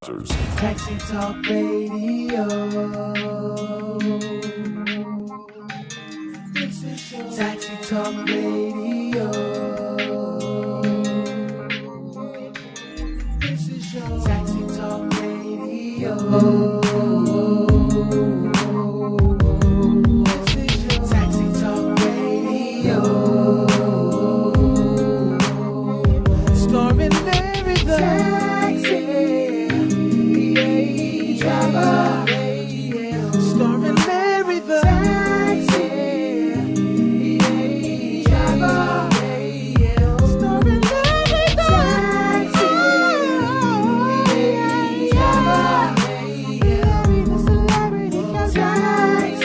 Taxi Talk Radio. Taxi Talk Radio. Taxi Talk Radio. Taxi Talk Radio. Starring Larry the Taxi Driver. Starring Larry the Taxi Driver. Starring Larry the Taxi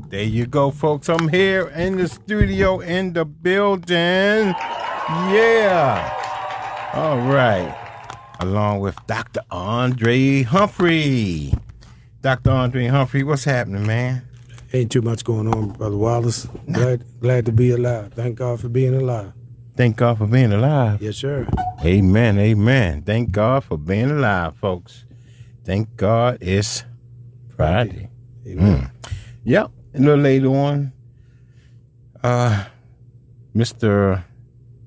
There you go, folks. I'm here in the studio, in the building. Yeah. All right. Along with Dr. Andre Humphrey. Dr. Andre Humphrey, what's happening, man? Ain't too much going on, Brother Wallace. Glad to be alive. Thank God for being alive. Thank God for being alive. Yes, sir. Amen, amen. Thank God for being alive, folks. Thank God it's Friday. Amen. Yep. A little later on, Mr.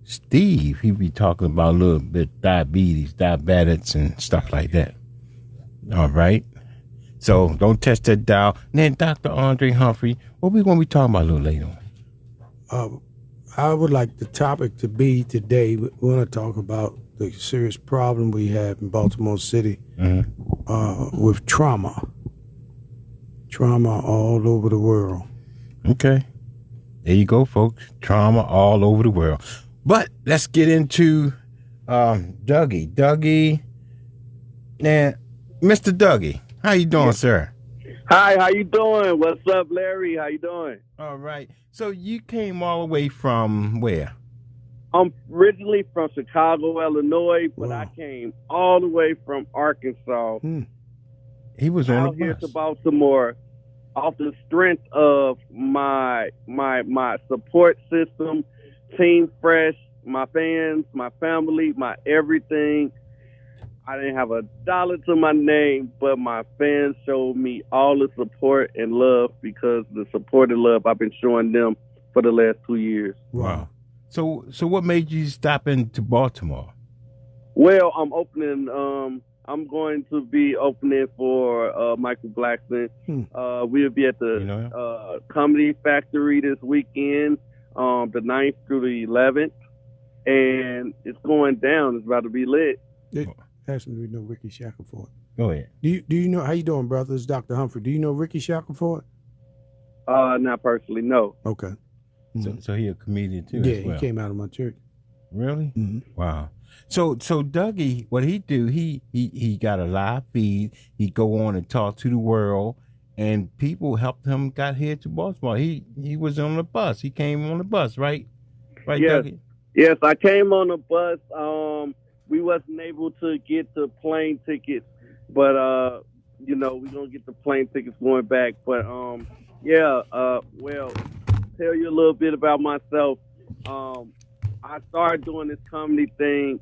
Steve, he be talking about a little bit diabetics, and stuff like that. All right. So don't touch that dial. And then Dr. Andre Humphrey, what we going to be talking about a little later on? I would like the topic to be today, we want to talk about the serious problem we have in Baltimore City with trauma. Trauma all over the world. Okay. There you go, folks. Trauma all over the world. But let's get into Douggie. Douggie. Now, Mr. Douggie, how you doing, sir? Hi, how you doing? What's up, Larry? How you doing? All right. So you came all the way from where? I'm originally from Chicago, Illinois, but Wow. I came all the way from Arkansas He was on out the here bus. to Baltimore off the strength of my support system, Team Fresh, my fans, my family, my everything. I didn't have a dollar to my name, but my fans showed me all the support and love because the support and love I've been showing them for the last 2 years. Wow. So what made you stop into Baltimore? Well, I'm going to be opening for Michael Blackson. We'll be at the Comedy Factory this weekend, the 9th through the 11th, and it's going down. It's about to be lit. Actually, we know Ricky Shackelford. Go ahead. Do you know, how you doing, brother? It's Dr. Humphrey. Do you know Ricky Shackelford? Not personally, no. Okay. So he a comedian too? Yeah, as well. he came out of my church. Really? Wow. So Dougie, what he do? He got a live feed. He go on and talk to the world, and people helped him got here to Baltimore. He was on the bus. He came on the bus, right? Right, Yes. Dougie? Yes, I came on the bus. We wasn't able to get the plane tickets, but we're gonna get the plane tickets going back. But well, tell you a little bit about myself. I started doing this comedy thing.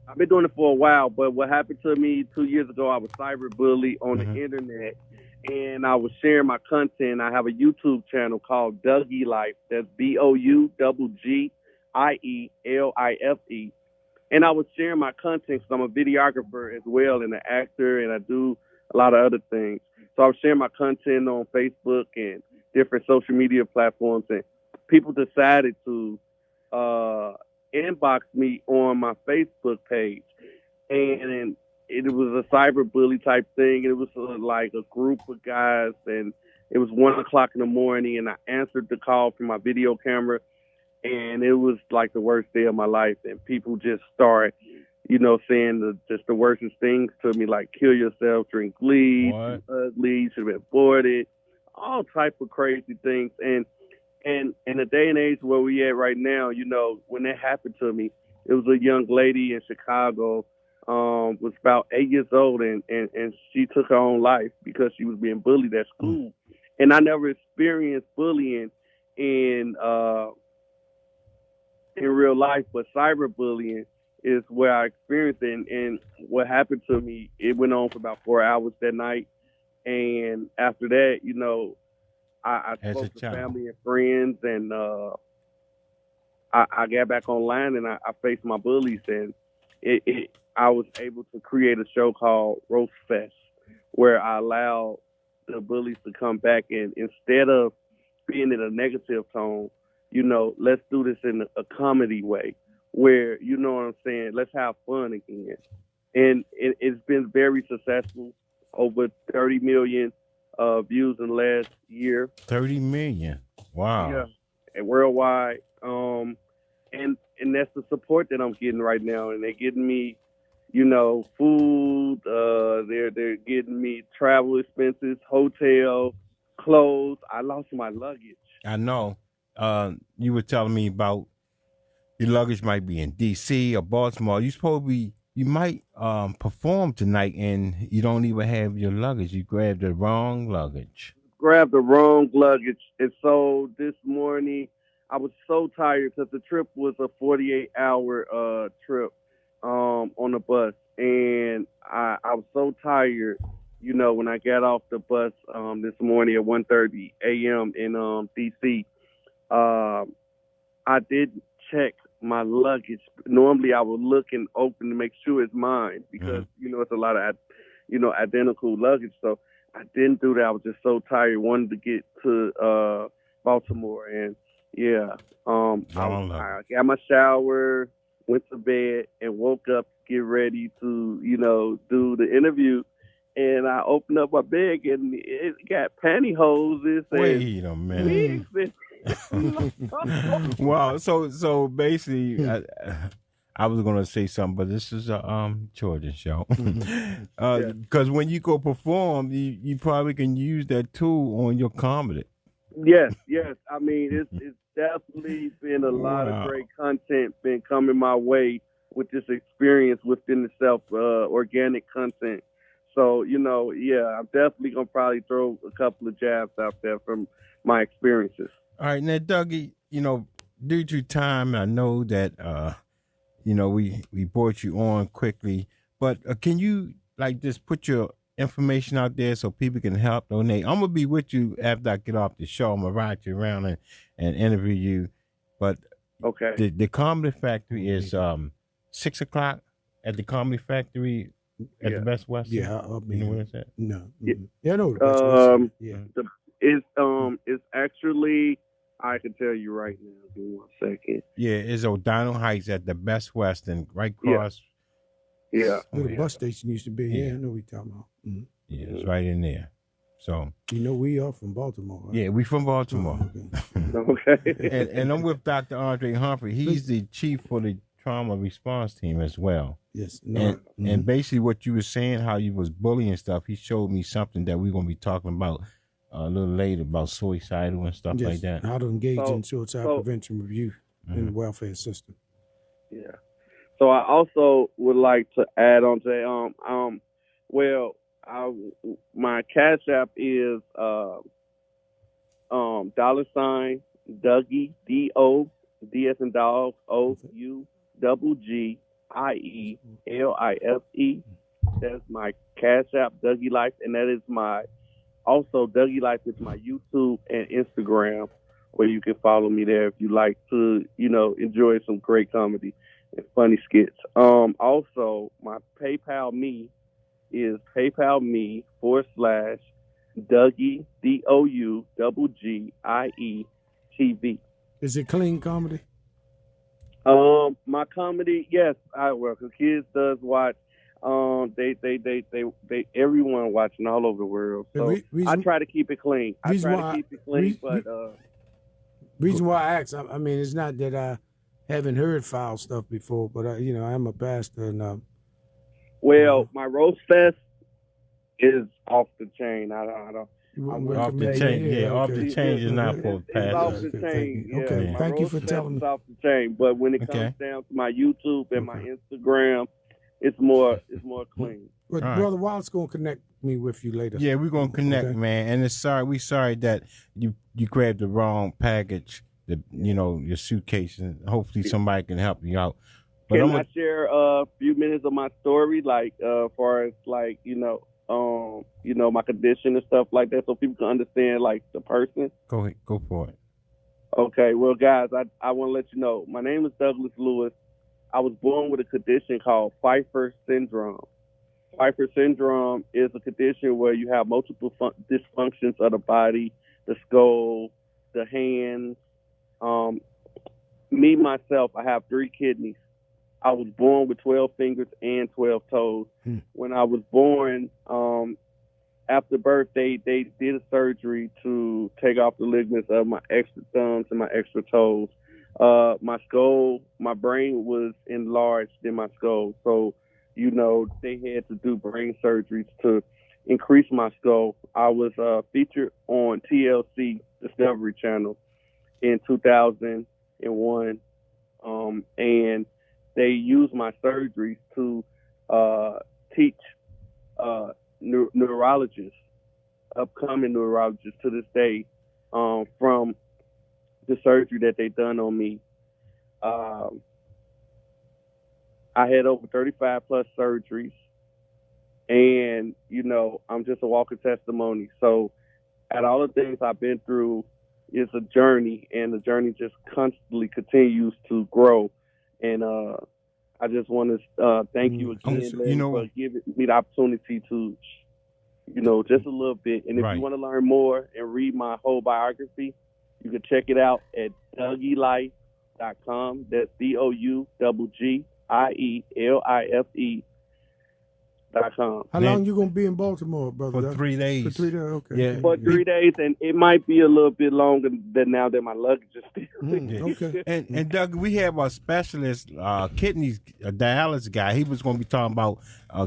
I've been doing it for a while, but what happened to me 2 years ago, I was cyberbullied on the internet, and I was sharing my content. I have a YouTube channel called Douggie Life. That's BOUGGIELIFE. And I was sharing my content because I'm a videographer as well and an actor, and I do a lot of other things. So I was sharing my content on Facebook and different social media platforms, and people decided to inbox me on my Facebook page. And it was a cyberbully type thing. It was like a group of guys, and it was 1 o'clock in the morning, and I answered the call from my video camera. And it was like the worst day of my life. And people just start, saying just the worstest things to me, like kill yourself, drink bleach, ugly, you should have been aborted, all type of crazy things. And in the day and age where we at right now, when that happened to me, it was a young lady in Chicago, was about 8 years old, and she took her own life because she was being bullied at school. And I never experienced bullying in in real life, but cyberbullying is where I experienced it. And what happened to me, it went on for about 4 hours that night. And after that, I As a spoke to child. family and friends, and I got back online and I faced my bullies, and I was able to create a show called Roast Fest, where I allowed the bullies to come back, and instead of being in a negative tone, let's do this in a comedy way, where you know what I'm saying, let's have fun again. And it's been very successful, over 30 million views in the last year. 30 million. Wow. Yeah, and worldwide. And that's the support that I'm getting right now, and they're getting me, food. They're getting me travel expenses, hotel, clothes. I lost my luggage. I know. You were telling me about your luggage might be in D.C. or Baltimore. You might perform tonight and you don't even have your luggage. You grabbed the wrong luggage. Grabbed the wrong luggage, and so this morning I was so tired because the trip was a 48-hour trip on the bus, and I was so tired. When I got off the bus this morning at 1:30 a.m. in D.C., I didn't check my luggage. Normally, I would look and open to make sure it's mine because it's a lot of identical luggage. So I didn't do that. I was just so tired. Wanted to get to Baltimore, and I got my shower, went to bed, and woke up to get ready to do the interview. And I opened up my bag, and it got pantyhoses. Wait a minute. Wow. So basically, I was gonna say something, but this is a children's show. Because when you go perform, you probably can use that tool on your comedy. Yes. I mean, it's definitely been a lot of great content been coming my way with this experience within itself, organic content. So, I'm definitely going to probably throw a couple of jabs out there from my experiences. All right. Now, Dougie, due to time, I know that, we brought you on quickly, but can you just put your information out there so people can help donate? I'm going to be with you after I get off the show. I'm going to ride you around and interview you. But okay, the Comedy Factory is 6 o'clock at the Comedy Factory. At the Best Western? Yeah, you know where it's at? No. Yeah, I know the Best Western. Yeah. It's actually, I can tell you right now. Give me 1 second. Yeah, it's O'Donnell Heights at the Best Western, right across. Yeah. Where the bus station used to be. Yeah, I know what you're talking about. Mm-hmm. Yeah, it's right in there. So we are from Baltimore, right? Yeah, we from Baltimore. Oh, okay. and I'm with Dr. Andre Humphrey. He's the chief for the trauma response team as well. Yes. And basically what you were saying, how you was bullying stuff, he showed me something that we're going to be talking about a little later about suicidal and stuff like that. How to engage in suicide prevention review in the welfare system. Yeah. So I also would like to add on to my Cash App is $ Douggie D as in dog OUGGIELIFE. That's my Cash App, Douggie Life, and that is Douggie Life is my YouTube and Instagram, where you can follow me there if you like to, enjoy some great comedy and funny skits. Also, my PayPal me is PayPal.me /Douggie DOUGGIE TV. Is it clean comedy? My comedy, yes, I work. The kids does watch. They everyone watching all over the world. So I try to keep it clean. Reason why I ask, I mean, it's not that I haven't heard foul stuff before, but I'm a pastor and. My roast fest is off the chain. I don't. Off the chain, off the chain is not for It's pastor. off the chain. Okay, thank you for telling me. It's off the chain, but when it comes down to my YouTube and my Instagram, it's more clean. But Brother Walt's gonna connect me with you later. Yeah, we're gonna connect, man. And we sorry that you grabbed the wrong package. your suitcase, and hopefully somebody can help you out. But Can I share a few minutes of my story, like far as like my condition and stuff like that, so people can understand like the person? Go ahead, go for it. Okay, well, guys, I want to let you know my name is Douglas Lewis. I was born with a condition called Pfeiffer syndrome. Pfeiffer syndrome is a condition where you have multiple dysfunctions of the body, the skull, the hands. Me, myself, I have 3 kidneys. I was born with 12 fingers and 12 toes. When I was born, after birth, they did a surgery to take off the ligaments of my extra thumbs and my extra toes. My skull, my brain was enlarged in my skull. So, they had to do brain surgeries to increase my skull. I was featured on TLC Discovery Channel in 2001. And they used my surgeries to teach neurologists, upcoming neurologists to this day, from the surgery that they done on me. I had over 35 plus surgeries, and I'm just a walking testimony. So at all the things I've been through, it's a journey, and the journey just constantly continues to grow. And I just want to thank you again, Larry, for giving me the opportunity to, just a little bit. And if you want to learn more and read my whole biography, you can check it out at DougieLife.com. That's DougieLife.com. How long you gonna be in Baltimore, brother? For 3 days. For 3 days, okay. Yeah. For 3 days, and it might be a little bit longer than now that my luggage is still. Okay. And Doug, we have a specialist kidneys dialysis guy. He was going to be talking about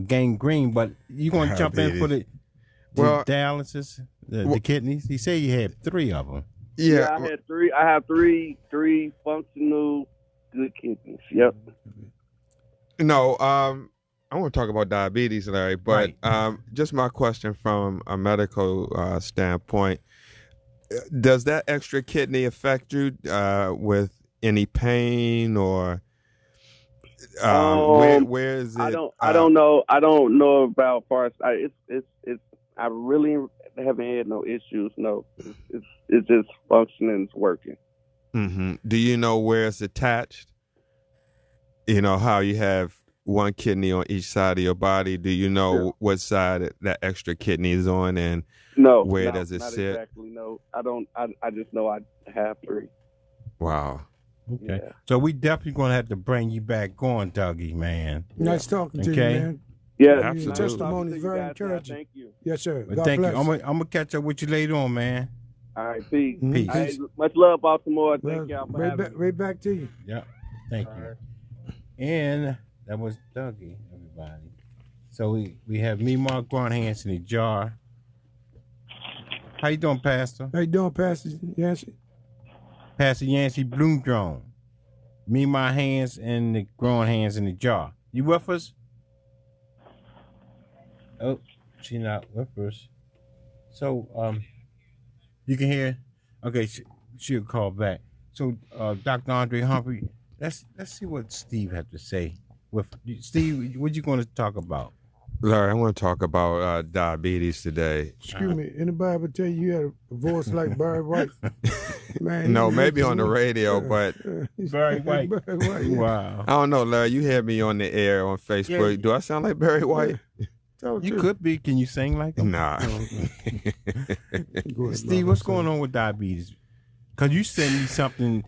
gangrene, but you going to jump in for the dialysis, the kidneys? He said you had 3 of them. Yeah, I had 3. I have three functional good kidneys. Yep. No, I want to talk about diabetes, Larry, but just my question from a medical standpoint, does that extra kidney affect you with any pain or where is it? I don't know. I don't know about far as I really haven't had no issues. No, it's just functioning, it's working. Mm-hmm. Do you know where it's attached? How you have one kidney on each side of your body. Do you know what side that extra kidney is on, and where does it sit? Exactly. No, I don't. I just know I have 3. Wow. Okay. Yeah. So we definitely going to have to bring you back on, Douggie, man. Nice talking to you, man. Yeah, absolutely. Your testimony is very encouraging. Thank you. Yes, sir. But God thank bless. you. I'm gonna catch up with you later on, man. All right, peace. Peace. All right, much love, Baltimore. Thank y'all for having me. Right back to you. Yeah. Thank you. And that was Douggie, everybody. So we have me, Mark, growing hands in the jar. How you doing, Pastor? How you doing, Pastor Yancey? Pastor Yancey Bloomdrone. Me, my hands, and the growing hands in the jar. You with us? Oh, she not with us. So, you can hear? Okay, she'll call back. So, Dr. Andre Humphrey, let's see what Steve had to say. Steve, what you going to talk about? Larry, I want to talk about diabetes today. Excuse me, anybody ever tell you had a voice like Barry White? Man, No, maybe on the radio, but Barry White. Barry White, yeah. Wow. I don't know, Larry. You had me on the air on Facebook. Yeah. Do I sound like Barry White? Tell the You truth. could be. Can you sing like him? Nah. Go ahead, Steve, what's going on with diabetes? Because you sent me something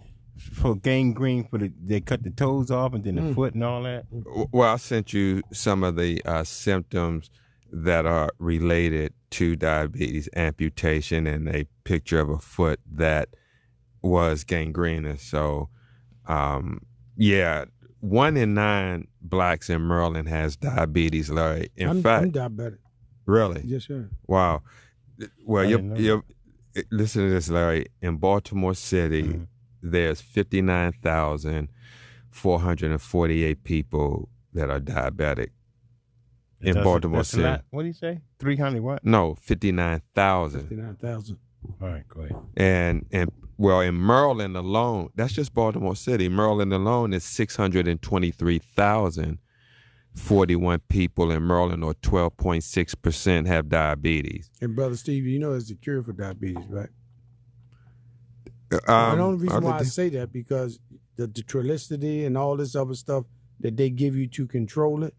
for gangrene they cut the toes off and then the foot and all that. Well, I sent you some of the symptoms that are related to diabetes, amputation, and a picture of a foot that was gangrenous. So, 1 in 9 blacks in Maryland has diabetes, Larry. In fact, I'm diabetic. really? Yes, sir. Wow. Well, didn't know listen to this, Larry. In Baltimore City, there's 59,448 people that are diabetic in Baltimore that's a City. lot. What do you say? 300 what? No, 59,000. 59,000. All right, go ahead. And well, in Maryland alone, that's just Baltimore City. Maryland alone is 623,041 people in Maryland, or 12.6% have diabetes. And Brother Steve, you know it's the cure for diabetes, right? And the only reason why I say that because the Trulicity and all this other stuff that they give you to control it,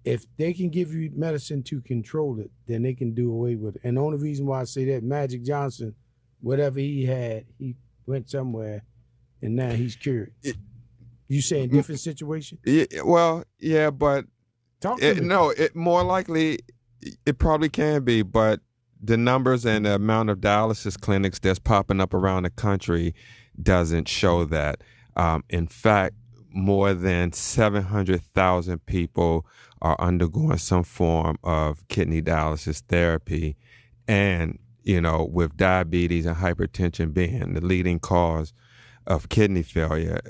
if they can give you medicine to control it, then they can do away with it. And the only reason why I say that, Magic Johnson, whatever he had, he went somewhere, and now he's cured. You saying different situation? Yeah, well, yeah, but Talk to me. no, it more likely it probably can be, but the numbers and the amount of dialysis clinics that's popping up around the country doesn't show that. In fact, more than 700,000 people are undergoing some form of kidney dialysis therapy. And, you know, with diabetes and hypertension being the leading cause of kidney failure,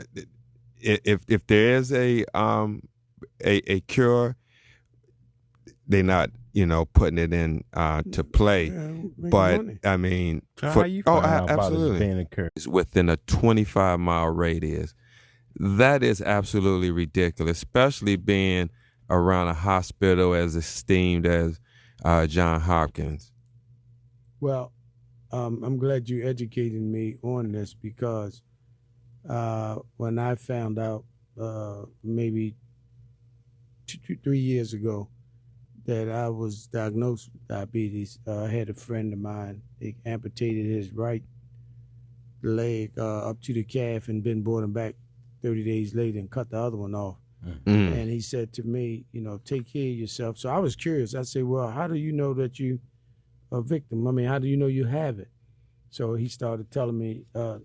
if there is a cure, they're not, you know, putting it in to play. But money. I mean, So how you find out about it being a cure? it's within a 25-mile radius. That is absolutely ridiculous, especially being around a hospital as esteemed as Johns Hopkins. Well, I'm glad you educated me on this because when I found out maybe 3 years ago that I was diagnosed with diabetes, I had a friend of mine. They amputated his right leg up to the calf and been brought him back 30 days later and cut the other one off. And he said to me, you know, take care of yourself. So I was curious. I said, well, how do you know that you a victim? I mean, how do you know you have it? So he started telling me, and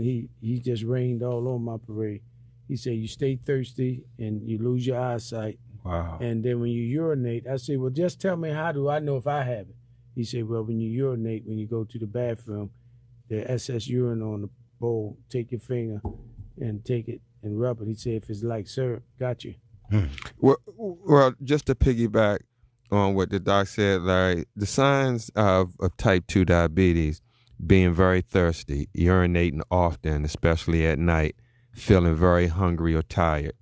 he just rained all on my parade. He said, you stay thirsty and you lose your eyesight. Wow. And then when you urinate, I said, well, just tell me, how do I know if I have it? He said, well, when you urinate, when you go to the bathroom, the excess urine on the bowl, take your finger and take it and rub it. He said, if it's like syrup, got you. Well, just to piggyback on what the doc said, Larry, the signs of type 2 diabetes: being very thirsty, urinating often, especially at night, feeling very hungry or tired,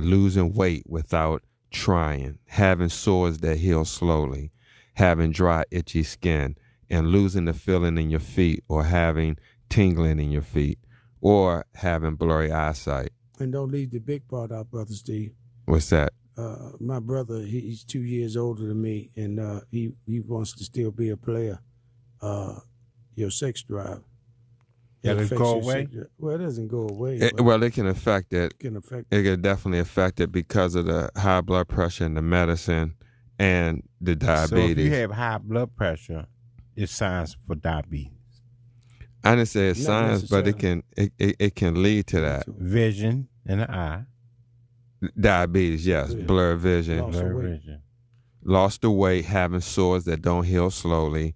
losing weight without trying, having sores that heal slowly, having dry, itchy skin, and losing the feeling in your feet or having tingling in your feet, or having blurry eyesight. And don't leave the big part out, Brother Steve. What's that? My brother, he's 2 years older than me, and he wants to still be a player. Your sex drive. Does it affects go your away? sex drive. Well, it doesn't go away. but Well, it can affect it. it can affect It can definitely affect it because of the high blood pressure and the medicine and the So if diabetes. you have high blood pressure, it's signs for diabetes. I didn't say it's Not science, but it can lead to that. Vision in the eye. Diabetes, yes, Yeah. blurred vision, Loss of Blurred weight. vision. lost the weight, having sores that don't heal slowly,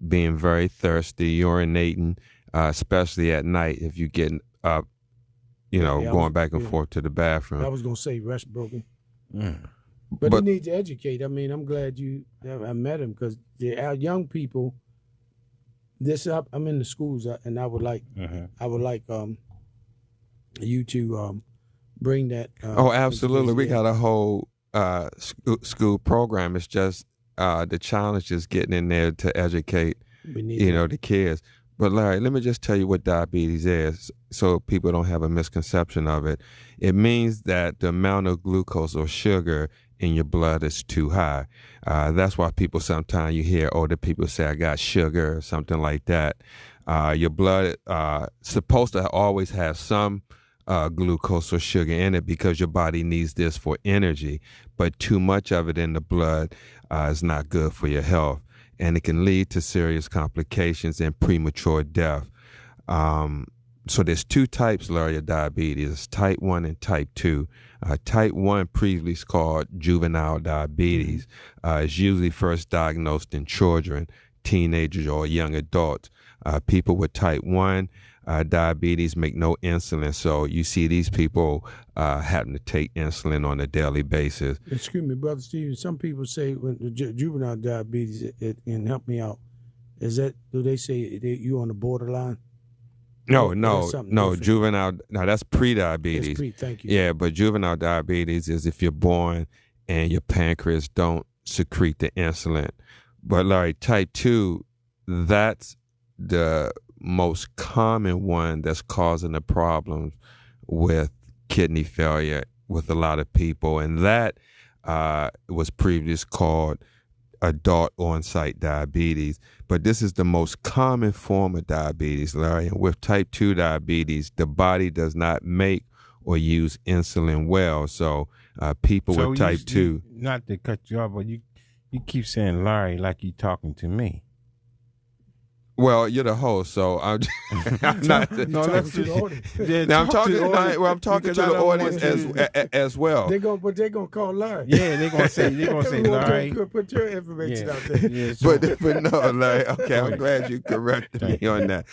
being very thirsty, urinating, especially at night if you're getting up, Yeah, going was- back and yeah. forth to the I bathroom. was gonna say rest broken, Mm. but But- he needs to educate. I mean, I'm glad I met him because our young people. I'm in the schools, and I would like you to bring that. Oh, absolutely. We information. got a whole school program. It's just the challenge is getting in there to educate, We need the kids. But Larry, let me just tell you what diabetes is so people don't have a misconception of it. It means that the amount of glucose or sugar in your blood is too high. That's why sometimes you hear older people say, I got sugar or something like that. Your blood supposed to always have some glucose or sugar in it because your body needs this for energy, but too much of it in the blood is not good for your health, and it can lead to serious complications and premature death. So there's two types, Larry, of diabetes. It's type 1 and type 2. Type 1, previously called juvenile diabetes, is usually first diagnosed in children, teenagers, or young adults. People with type 1 diabetes make no insulin, so you see these people having to take insulin on a daily basis. Excuse me, Brother Stephen. Some people say when the juvenile diabetes, it can help me out. Do they say you on the borderline? No, Oh, no, that's something no. different. Juvenile. No, that's pre-diabetes. Thank you. Yeah, but juvenile diabetes is if you're born and your pancreas don't secrete the insulin. But Larry, type 2, that's the most common one that's causing the problems with kidney failure with a lot of people, and that was previously called adult onset diabetes. But this is the most common form of diabetes, Larry. And with type 2 diabetes, the body does not make or use insulin well. So people with type 2. Not to cut you off, but you keep saying Larry like you talking to me. Well, you're the host, so I'm not. No, let's to the audience. Now I'm talking. I'm talking to the audience as well. They're gonna call Larry. Yeah, they're gonna say Larry. Put your information out there. Yeah, so, But no, Larry. Okay, I'm glad you corrected me on that.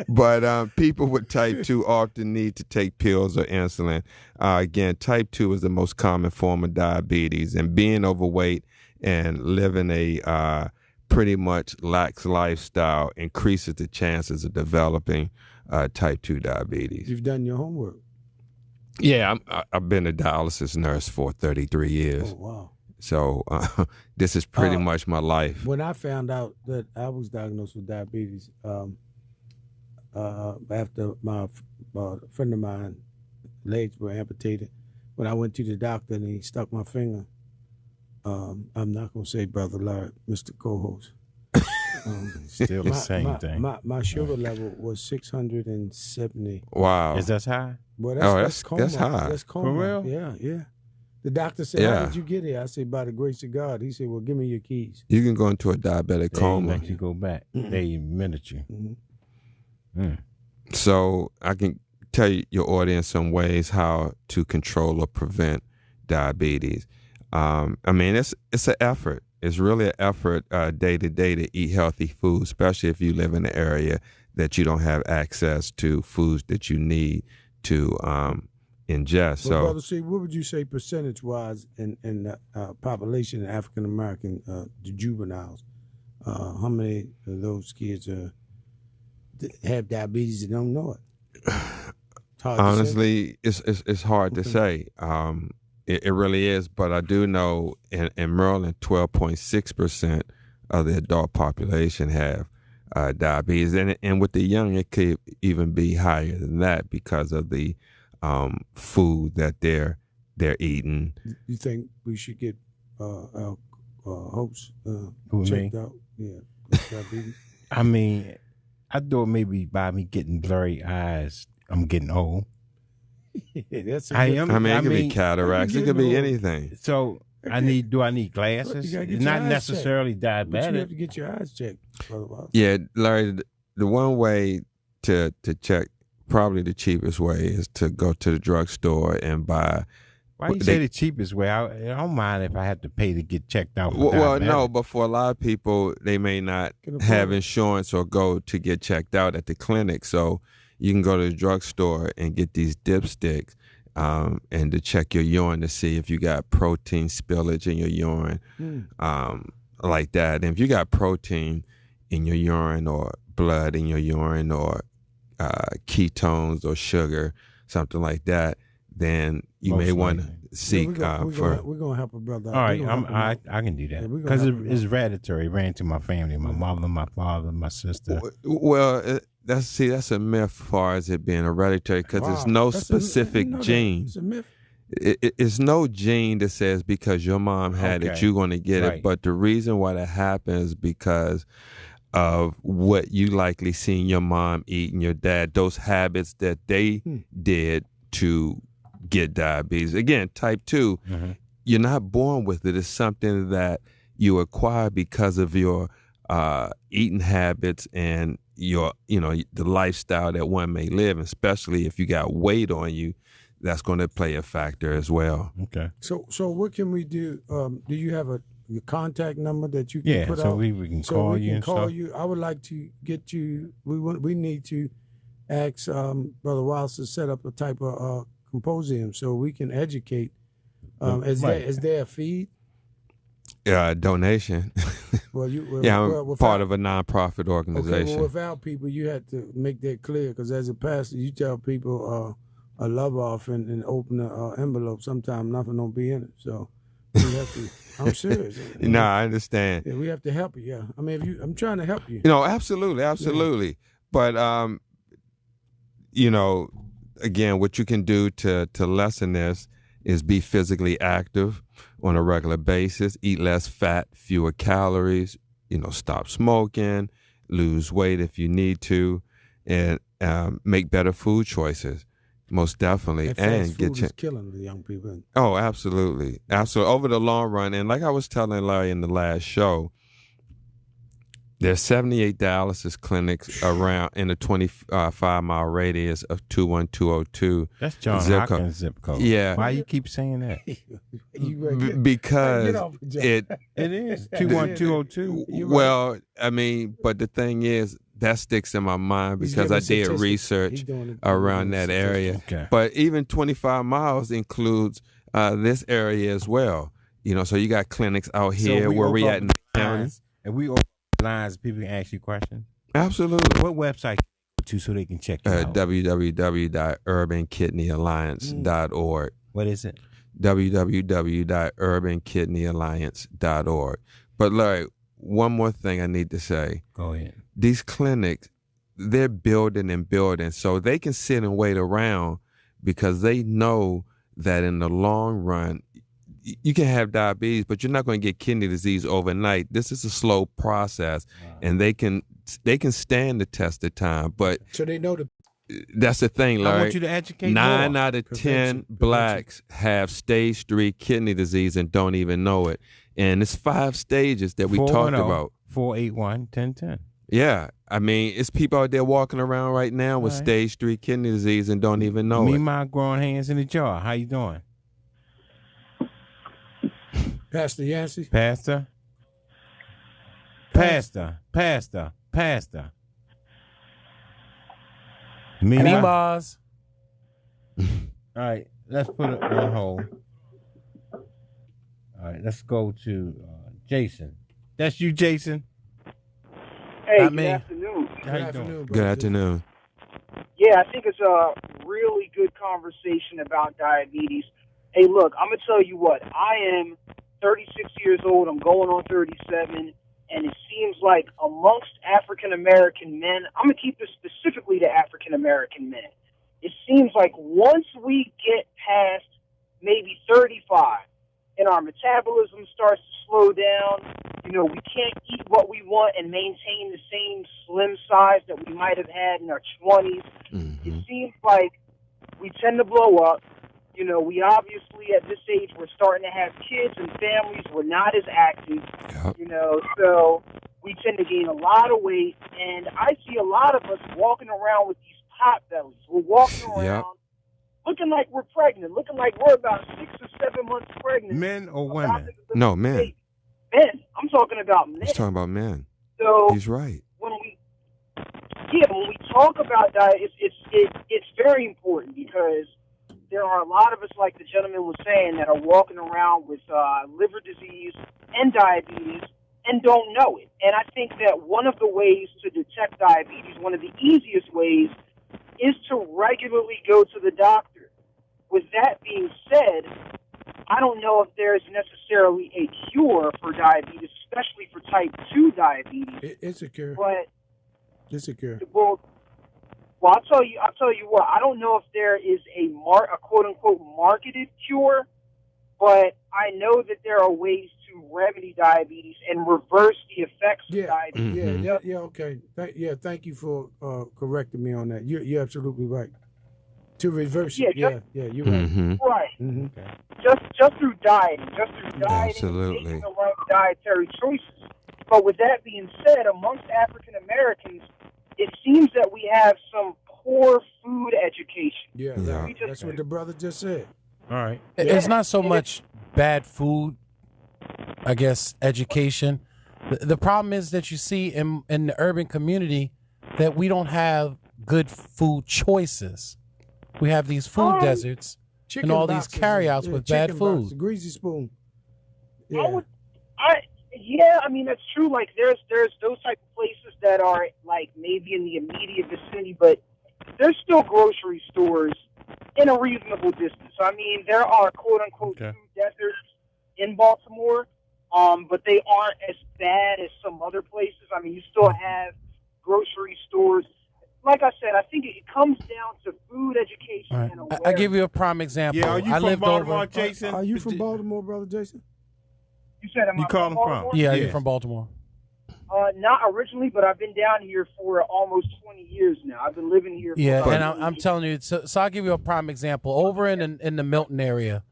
But people with type 2 often need to take pills or insulin. Again, type 2 is the most common form of diabetes, and being overweight and living a pretty much lax lifestyle increases the chances of developing type 2 diabetes. You've done your homework. Yeah, I've been a dialysis nurse for 33 years. Oh, wow. So this is pretty much my life. When I found out that I was diagnosed with diabetes, after my friend of mine legs were amputated, when I went to the doctor and he stuck my finger, I'm not going to say Brother Larry, Mr. Co-host. still the same thing. My sugar level was 670. Wow. Is that high? Well, that's coma. high. That's coma. For real? Yeah. The doctor said, Yeah. how did you get here? I said, by the grace of God. He said, well, give me your keys. You can go into a diabetic They coma. let you go back. They admitted you. So I can tell your audience some ways how to control or prevent diabetes. I mean, it's an effort. It's really an effort day to day to eat healthy food, especially if you live in an area that you don't have access to foods that you need to ingest. Well, So, Brother C, what would you say percentage-wise in the population of African-American, the juveniles? How many of those kids have diabetes and don't know it? honestly, it's hard to say. It really is, but I do know in Maryland, 12.6% of the adult population have diabetes, and with the young, it could even be higher than that because of the food that they're eating. You think we should get our hopes Who, checked me? out? Yeah, diabetes. I mean, I thought maybe by me getting blurry eyes, I'm getting old. That's I am. I mean, it I could be mean, cataracts. It could be anything. So do I need glasses? You gotta get Not your eyes necessarily But you have diabetic. to get your eyes checked, Brother Watts. Yeah, Larry, the one way to check, probably the cheapest way, is to go to the drugstore and buy. Why you say the cheapest way? I don't mind if I have to pay to get checked out. For Well, diabetic. no, but for a lot of people, they may not Can afford have it. insurance or go to get checked out at the clinic. So you can go to the drugstore and get these dipsticks and to check your urine to see if you got protein spillage in your urine, like that. And if you got protein in your urine or blood in your urine or ketones or sugar, something like that, then you Most may want to likely. seek We're gonna help a brother out. All right, We're gonna help him out. I can do Yeah, that we're gonna because help him it's hereditary. It ran to my family, my mother, my father, my sister. Well, that's a myth as far as it being hereditary because there's Wow. no That's a- specific you know that. gene. It's a myth. It's no gene that says because your mom had it, Okay. you're going to get it. Right. But the reason why that happens because of what you likely seen your mom eat and your dad, those habits that they did to get diabetes. Again, type 2, you're not born with it. It's something that you acquire because of your eating habits and your, the lifestyle that one may live, especially if you got weight on you. That's going to play a factor as well. Okay. So what can we do? Do you have your contact number that you can Yeah, put so out? we can So call we you can and call stuff. you. I would like to get you. We need to ask Brother Wiles to set up a type of symposium so we can educate. Is Right. there a feed? Donation. Well, you Yeah, I'm well, without, part of a nonprofit Okay, organization. well, without people, you had to make that clear because as a pastor, you tell people a love offering and open an envelope. Sometimes nothing don't be in it, so we have to. I'm serious. No, I understand. Yeah, we have to help you. Yeah, I mean, I'm trying to help you. Absolutely. But again, what you can do to lessen this is be physically active on a regular basis, eat less fat, fewer calories, stop smoking, lose weight if you need to, and make better food choices. Most definitely. And fast food is killing the young people. Oh, absolutely. Absolutely. Over the long run. And like I was telling Larry in the last show, there's 78 dialysis clinics around in a 25-mile radius of 21202. That's John Hopkins zip code. Yeah. Why you keep saying that? Because it is 21202. Well, I mean, but the thing is, that sticks in my mind because I did research around that area. Okay. But even 25 miles includes this area as well. So you got clinics out here where we at in the county. And we open lines, people can ask you questions. Absolutely. What website go to so they can check you out? www.urbankidneyalliance.org. What is it? www.urbankidneyalliance.org. But Larry, one more thing I need to say. Go ahead. These clinics, they're building and building, so they can sit and wait around because they know that in the long run, you can have diabetes, but you're not going to get kidney disease overnight. This is a slow process, and they can stand the test of time. But so they know that's the thing, Larry. I want you to educate 9 more. out of 10 blacks have stage 3 kidney disease and don't even know it. And it's 5 stages that we talked about. 481-1010. Yeah. I mean, it's people out there walking around right now with stage 3 kidney disease and don't even know it. My growing hands in the jar. How you doing? Pastor Yancey? Pastor. Boz. All right, let's put it on hold. All right, let's go to Jason. That's you, Jason? Hey, Not good me. afternoon. How you doing? Good afternoon. Yeah, I think it's a really good conversation about diabetes. Hey, look, I'm going to tell you what. I am 36 years old. I'm going on 37. And it seems like amongst African-American men, I'm going to keep this specifically to African-American men. It seems like once we get past maybe 35 and our metabolism starts to slow down, we can't eat what we want and maintain the same slim size that we might have had in our 20s. Mm-hmm. It seems like we tend to blow up. We obviously at this age, we're starting to have kids and families. We're not as active, so we tend to gain a lot of weight. And I see a lot of us walking around with these pot bellies. We're walking around looking like we're pregnant, looking like we're about 6 or 7 months pregnant. Men or women? No, men. Men. I'm talking about men. He's talking about men. So he's right. When we talk about diet, it's very important because there are a lot of us, like the gentleman was saying, that are walking around with liver disease and diabetes and don't know it. And I think that one of the ways to detect diabetes, one of the easiest ways, is to regularly go to the doctor. With that being said, I don't know if there's necessarily a cure for diabetes, especially for type 2 diabetes. It's a cure. But it's a cure. Well, I'll tell you what. I don't know if there is a quote unquote marketed cure, but I know that there are ways to remedy diabetes and reverse the effects of diabetes. Mm-hmm. Okay. Thank you for correcting me on that. You're absolutely right. To reverse it. You're right. Mm-hmm. Right. Mm-hmm. Just through dieting, Absolutely. making the right dietary choices. But with that being said, amongst African Americans, it seems that we have some poor food education. Yeah. That's what the brother just said. All right. It's not so much bad food, I guess, education. The problem is that you see in the urban community that we don't have good food choices. We have these food deserts and all these carryouts with bad food. Greasy spoon. I Yeah, I mean that's true. Like there's those type of places that are like maybe in the immediate vicinity, but there's still grocery stores in a reasonable distance. So I mean there are quote unquote Okay. food deserts in Baltimore, but they aren't as bad as some other places. I mean you still have grocery stores. Like I said, I think it comes down to food education All right. and I awareness. give you a prime example. Yeah, are you I from lived Baltimore, over. Jason? Are you from Baltimore, brother Jason? You said, am You I calling from? Baltimore? Yeah, Yes. you're from Baltimore. Not originally, but I've been down here for almost 20 years now. I've been living here. Yeah, for and about I'm telling you, so I'll give you a prime example. Over in the Milton area,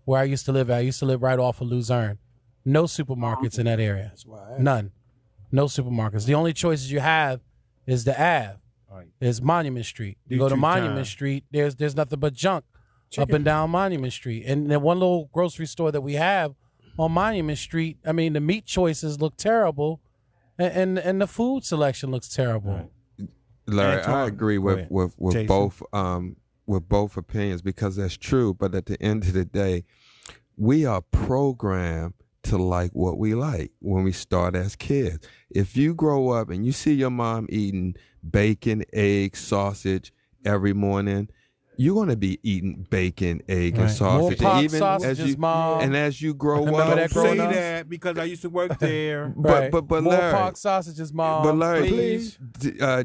where I used to live at, I used to live right off of Luzerne. No supermarkets in that area. That's why I asked. None. No supermarkets. The only choices you have is the Ave, Right. is Monument Street. You go to D2 Monument time. Street, there's nothing but junk up and down Monument Street. And the one little grocery store that we have on Monument Street, I mean, the meat choices look terrible, and the food selection looks terrible. Larry, Antoine, I agree go ahead. with Jason. with both opinions because that's true. But at the end of the day, we are programmed to like what we like when we start as kids. If you grow up and you see your mom eating bacon, egg, sausage every morning, you're going to be eating bacon, egg, and Right. sausage. More And pork even sausages, as Mom. you grow Remember up, that Don't growing say up? that because I used to work there. Right. but More Larry, pork sausages, Mom. But Larry, Please.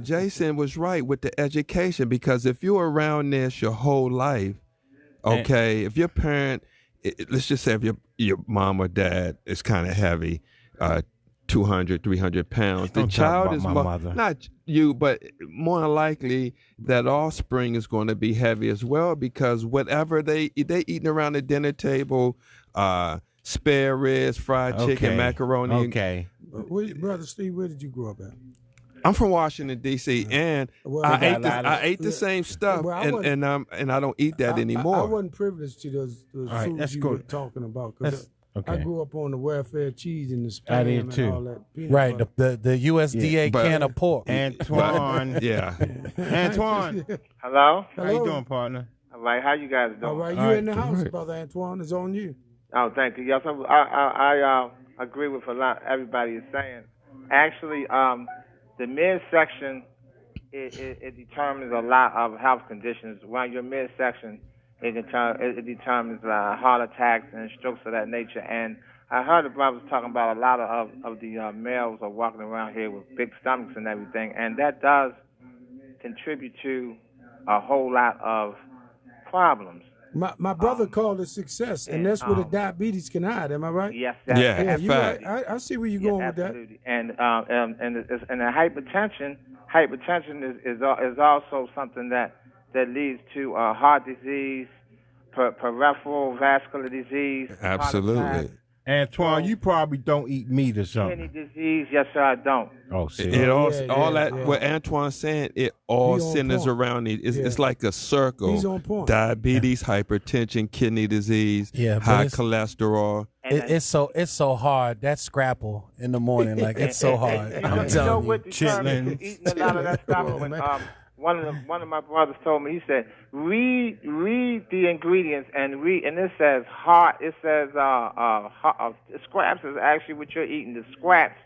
Jason was right with the education because if you're around this your whole life, okay, if your parent, let's just say if your mom or dad is kind of heavy, 200, 300 pounds, the Don't talk child about is my mother. not you, but more likely that offspring is going to be heavy as well because whatever they eating around the dinner table, spare ribs, fried chicken, Okay. macaroni. Okay. Brother Steve, where did you grow up at? I'm from Washington D.C. and Well, I ate the same stuff, Well, I and I don't eat that anymore. I wasn't privileged to those right, foods let's you go. were talking about. 'Cause Let's- I okay. grew up on the welfare cheese and the I spam did and too. all that peanut Right, butter. the USDA but- can of pork. Antoine. yeah, Antoine. Hello? How you doing, partner? All right, how you guys doing? All right, you All right, in the house, right. brother Antoine. It's on you. Oh, thank you. Yes, I agree with a lot everybody is saying. Actually, the midsection it determines a lot of health conditions. When your midsection, it determines heart attacks and strokes of that nature. And I heard the brothers talking about a lot of the males are walking around here with big stomachs and everything, and that does contribute to a whole lot of problems. My brother called it success, and that's where the diabetes can hide. Am I right? Yes, Yeah. Yeah, in you fact. right. I see where you're going with that. absolutely. And the hypertension is also something that leads to heart disease, peripheral vascular disease, heart absolutely. attack, Antoine, you probably don't eat meat or kidney something. disease. Yes, sir, I don't. Oh, see. It all, yeah, all yeah, that yeah. what Antoine's saying, it all He on centers point. around it. It's, Yeah. it's like a circle. He's on point. Diabetes, hypertension, kidney disease, Yeah, but high it's- cholesterol. And It's so hard. That scrapple in the morning, like it's so hard. You know, I'm you know telling you. what determines Chitlins. eating a lot of that stuff. Come on, When man. one of my brothers told me, he said, read the ingredients and read, and it says heart. It says scraps is actually what you're eating. The scraps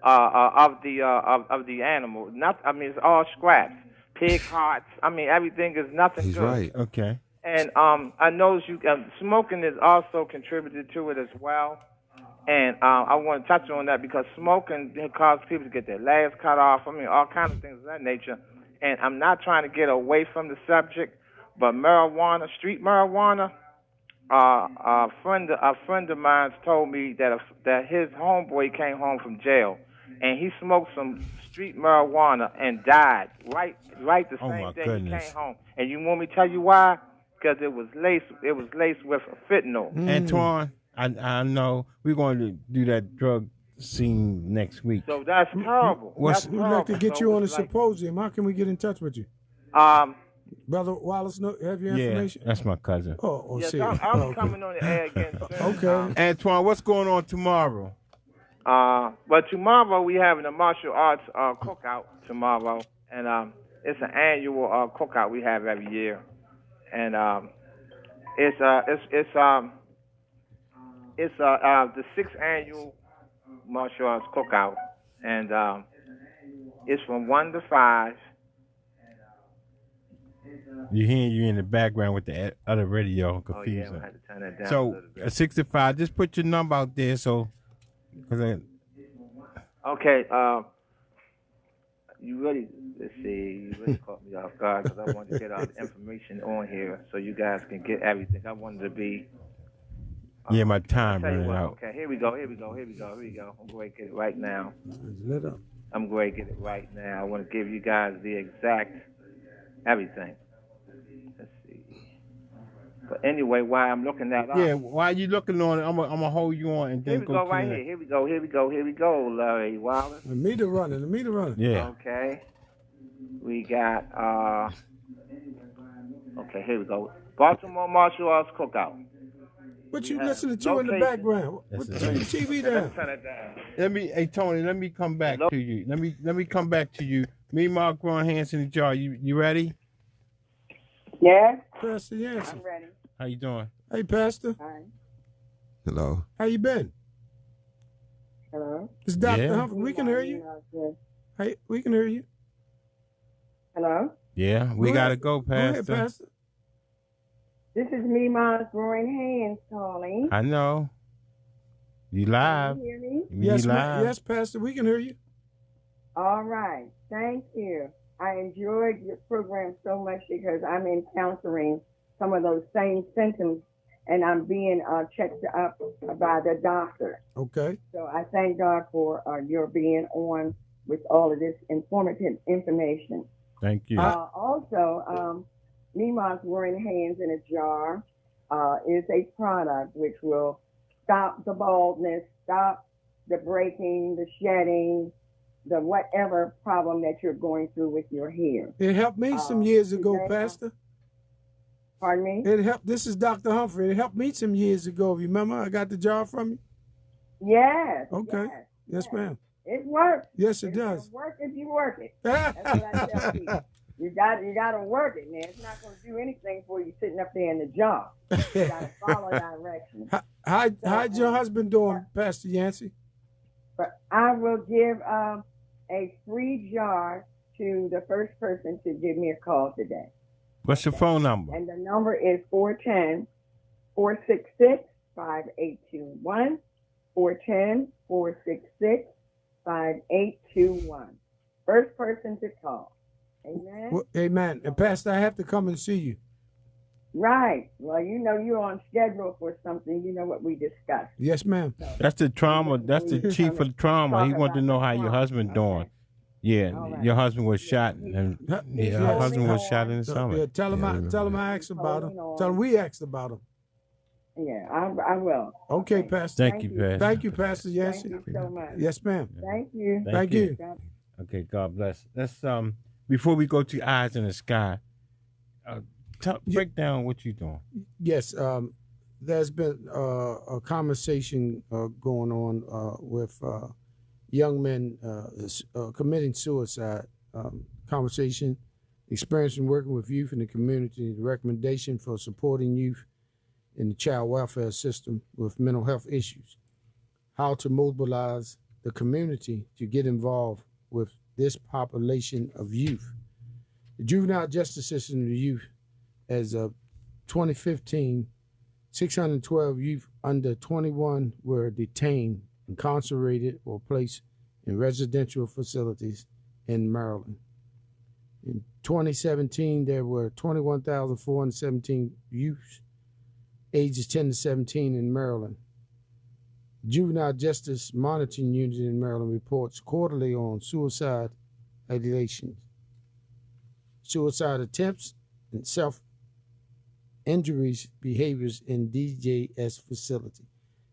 of the animal. I mean, it's all scraps. Pig hearts. I mean, everything is nothing. He's good. right. Okay. And I know smoking is also contributed to it as well. And I want to touch on that because smoking causes people to get their legs cut off. I mean, all kinds of things of that nature. And I'm not trying to get away from the subject, but marijuana, street marijuana, a friend of mine told me that his homeboy came home from jail, and he smoked some street marijuana and died right the Oh, same my day goodness. he came home. And you want me to tell you why? Because it was laced with fentanyl. Antoine, I know we're going to do that drug scene next week. So that's terrible. What's- That's We'd like to terrible. get So you on a it's like, symposium. How can we get in touch with you? Brother Wallace, have your Yeah, information? that's my cousin. Oh, yes, see. I'll be Okay. coming on the air again soon. Okay. Antoine, what's going on tomorrow? But tomorrow we having a martial arts cookout tomorrow, and it's an annual cookout we have every year, and it's the 6th annual martial arts cookout, and it's from 1 to 5. You hearing you in the background with the other radio Oh yeah, confusing. I had to turn that down a So little bit. 65. Just put your number out there, so. Okay, you really, let's see, you really caught me off guard because I wanted to get all the information on here so you guys can get everything. I wanted to be. Yeah, my time Tell you running what, out. okay, here we go. I'm going to get it right now. It's lit up. I'm going to get it right now. I want to give you guys the exact everything. Let's see. But anyway, while I'm looking that up. Yeah, while you looking on it, I'm gonna hold you on and then Here we go to right the- here. Here we go, Larry Wallace. The meter running. Yeah. Okay. We got, okay, here we go. Baltimore Martial Arts Cookout. What you have listening to in the location. background? Turn the TV down. Turn it down. Hey Tony, let me come back Hello? to you. Let me come back to you. Me, Mark, growing hands in the jar. You ready? Yeah, Pastor Yancey. I'm ready. How you doing? Hey, Pastor. Hi. Hello. How you been? Hello. It's Dr. Yeah. Humphrey. We can hear you. Hey, we can hear you. Hello. Yeah, we Go gotta ahead. go, Go ahead, Pastor. Pastor. This is me, Mom's Growing Hands calling. I know. You Can live. you hear me? Yes, you live. yes, Pastor. We can hear you. All right. Thank you. I enjoyed your program so much because I'm encountering some of those same symptoms and I'm being checked up by the doctor. Okay. So I thank God for your being on with all of this informative information. Thank you. Also, Mima's Growing Hands in a Jar is a product which will stop the baldness, stop the breaking, the shedding, the whatever problem that you're going through with your hair. It helped me some years ago, today, Pastor. Pardon me? It helped. This is Dr. Humphrey. It helped me some years ago. Remember, I got the jar from you. Yes. Okay. Yes, yes. ma'am. It works. Yes, it It's does. gonna work if you work it. That's what I tell people. You got to work it, man. It's not going to do anything for you sitting up there in the job. You got to follow directions. How's your husband doing, Pastor Yancey? But I will give a free jar to the first person to give me a call today. What's your phone number? And the number is 410-466-5821. 410-466-5821. First person to call. Amen. Well, amen. And Pastor, I have to come and see you. Right. Well, you know you're on schedule for something. You know what we discussed. Yes, ma'am. That's the trauma. That's the chief of the trauma. He wanted to know how your husband doing. Yeah, All right. your husband was shot, and Yeah. her husband was shot in the Yeah, summer. tell him I asked about him. Tell him we asked about him. Yeah, I will. Okay, Pastor. Thank you, Pastor. Thank you, Pastor Thank Yancey. you so much. Yes, ma'am. Thank you. Thank you. Okay, God bless. Let's before we go to Eyes in the Sky, break down what you're doing. Yes, there's been a conversation going on with young men committing suicide. Conversation, experience in working with youth in the community, the recommendation for supporting youth in the child welfare system with mental health issues, how to mobilize the community to get involved with this population of youth. The juvenile justice system of youth, as of 2015, 612 youth under 21 were detained, incarcerated, or placed in residential facilities in Maryland. In 2017, there were 21,417 youth ages 10 to 17 in Maryland. Juvenile Justice Monitoring Unit in Maryland reports quarterly on suicide ideations, suicide attempts, and self-injuries behaviors in DJS facility.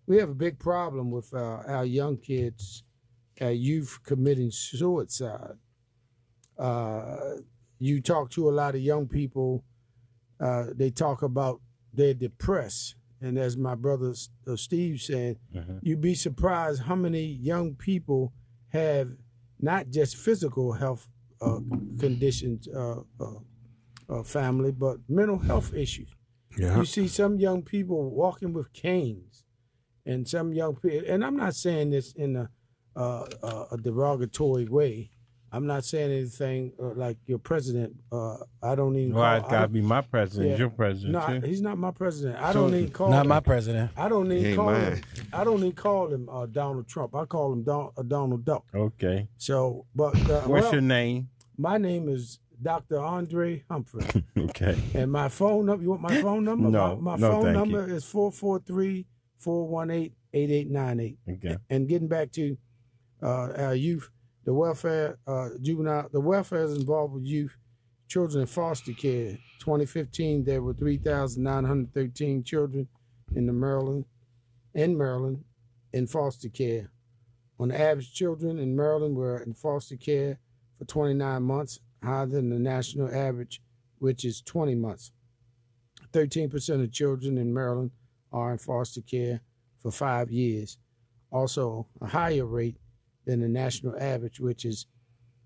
We have a big problem with our young kids, our youth committing suicide. You talk to a lot of young people, they talk about they're depressed. And as my brother Steve said, you'd be surprised how many young people have not just physical health conditions, family, but mental health issues. Yeah. You see some young people walking with canes, and some young people, and I'm not saying this in a derogatory way. I'm not saying anything like your president. I don't even. Why call, it gotta be my president? yeah. Your president No, too. he's not my president. I So- don't even call Not him. my president. I don't He even ain't call mine. him. I don't even call him Donald Trump. I call him Donald Duck. Okay. So, but What's your name? My name is Dr. Andre Humphrey, Okay. and my phone number. You want my phone number? No, my no, phone thank number is 443-418-8898. Okay. And getting back to our youth, the welfare, juvenile, the welfare is involved with youth, children in foster care. 2015, there were 3,913 children in Maryland in foster care. On average, children in Maryland were in foster care for 29 months, higher than the national average, which is 20 months. 13% of children in Maryland are in foster care for 5 years. Also, a higher rate than the national average, which is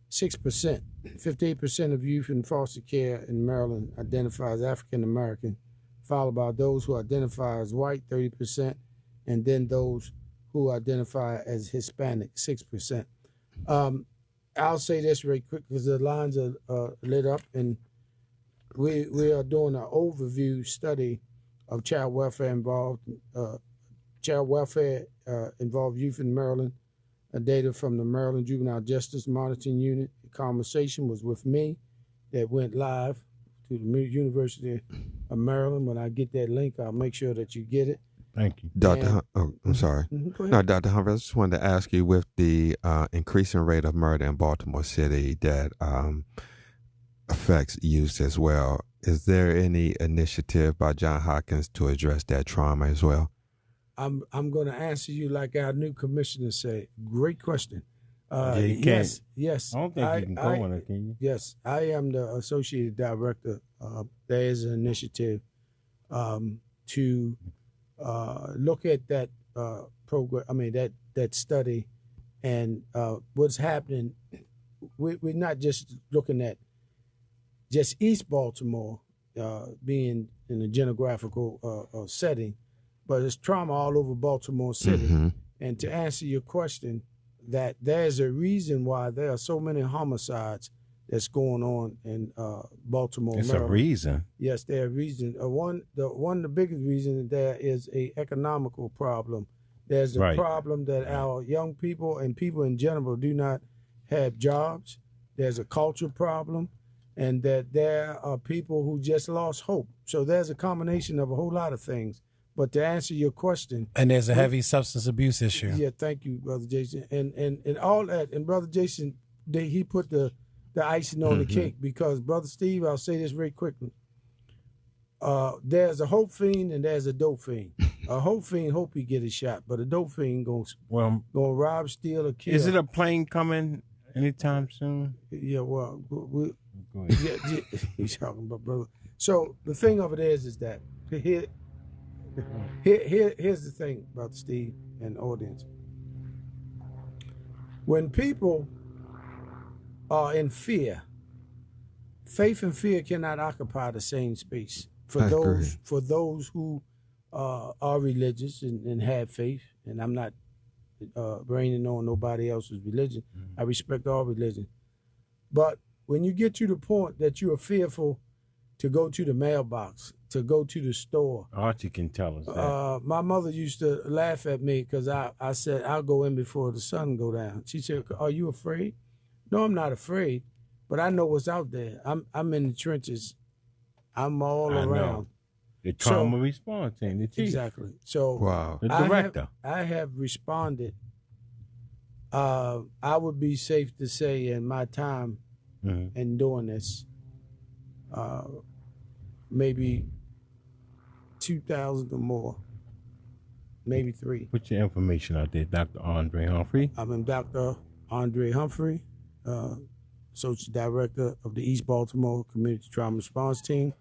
6%. 58% of youth in foster care in Maryland identify as African American, followed by those who identify as white, 30%, and then those who identify as Hispanic, 6%. I'll say this very quick because the lines are lit up, and we are doing an overview study of child welfare involved youth in Maryland. Data from the Maryland Juvenile Justice Monitoring Unit. The conversation was with me that went live to the University of Maryland. When I get that link, I'll make sure that you get it. Thank you. Dr. I'm sorry. Go ahead. No, Dr. Humphrey, I just wanted to ask you with the increasing rate of murder in Baltimore City that affects youth as well, is there any initiative by Johns Hopkins to address that trauma as well? I'm going to answer you like our new commissioner said. Great question. you can't. Yes. I don't think you can go on it, can you? Yes, I am the associate director. There is an initiative to look at that program. I mean that study, and what's happening. We're not just looking at just East Baltimore being in a geographical setting, but it's trauma all over Baltimore City. Mm-hmm. And to answer your question, that there's a reason why there are so many homicides that's going on in Baltimore, It's Maryland. a reason. Yes, there are reasons. One of the biggest reasons there is a economical problem. There's a Right. problem that our young people and people in general do not have jobs. There's a culture problem, and that there are people who just lost hope. So there's a combination of a whole lot of things. But to answer your question, And there's a heavy substance abuse issue. yeah, thank you, Brother Jason, and all that, and Brother Jason, he put the icing on the cake, because Brother Steve, I'll say this very quickly. There's a hope fiend and there's a dope fiend. A hope fiend hope he get a shot, but a dope fiend gonna rob, steal, or kill. Is it a plane coming anytime soon? Yeah, well, Go ahead. yeah, he's talking about brother. So the thing of it is that here's the thing, Brother Steve and audience. When people are in fear, faith and fear cannot occupy the same space. For I agree. those who are religious and have faith, and I'm not raining on nobody else's religion. I respect all religion. But when you get to the point that you are fearful to go to the mailbox, to go to the store, Archie can tell us that. my mother used to laugh at me because I said, I'll go in before the sun go down. She said, are you afraid? No, I'm not afraid, but I know what's out there. I'm in the trenches. I'm all I know. around. The trauma response team, the chief. Exactly. So Wow. The director. I have responded. I would be safe to say in my time in doing this, maybe 2,000 or more, maybe 3. Put your information out there, Dr. Andre Humphrey. I'm Dr. Andre Humphrey, Associate Director of the East Baltimore Community Trauma Response Team.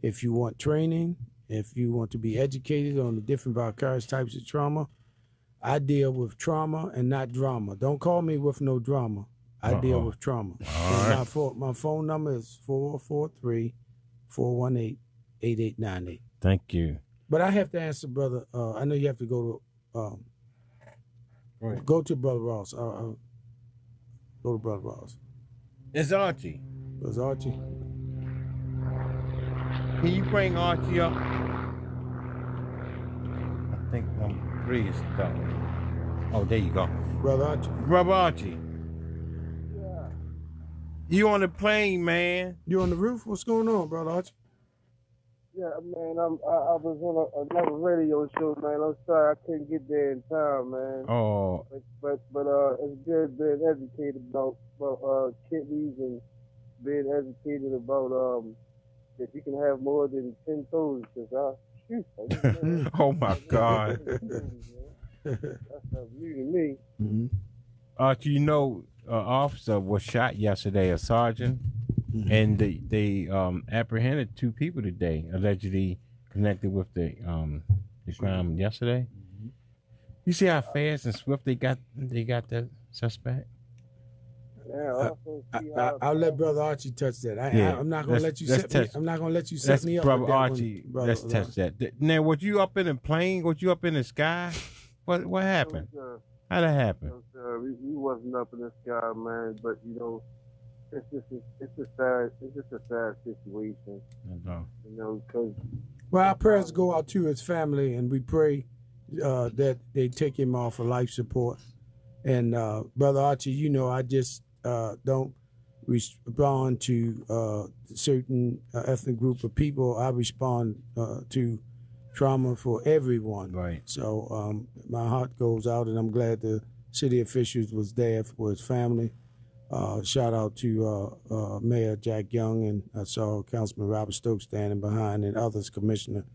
If you want training, if you want to be educated on the different vicarious types of trauma, I deal with trauma and not drama. Don't call me with no drama. I deal with trauma. And my phone number is 443-418-8898. Thank you. But I have to answer, brother. I know you have to go to Right. Go to Brother Ross. Go to Brother Ross. It's Archie. Brother Archie. Can you bring Archie up? I think number 3 is done. Oh, there you go. Brother Archie. Brother Archie. You on the plane, man? You on the roof? What's going on, Brother Archie? Yeah, man, I was on another radio show, man. I'm sorry I couldn't get there in time, man. Oh, But it's good being educated about kidneys and being educated about that you can have more than 10 toes. Cause oh my God. That's new to me. Mm-hmm. Archie, you know, officer was shot yesterday, a sergeant, and they apprehended 2 people today, allegedly connected with the crime yesterday. You see how fast and swift they got the suspect? Yeah, I'll let Brother Archie touch that. I'm not gonna let you set me. I'm not gonna let you set Let's, me up. Brother with that Archie, one, Brother let's touch that. Now, was you up in a plane? Was you up in the sky? What happened? How'd that happen? We wasn't up in the sky, man. But you know, it's just a sad situation. No. You know, because Well, our prayers go out to his family, and we pray that they take him off of life support. And Brother Archie, you know, I just don't respond to certain ethnic group of people. I respond to trauma for everyone. Right. So my heart goes out, and I'm glad the city officials was there for his family. Shout out to Mayor Jack Young, and I saw Councilman Robert Stokes standing behind, and others, Commissioner.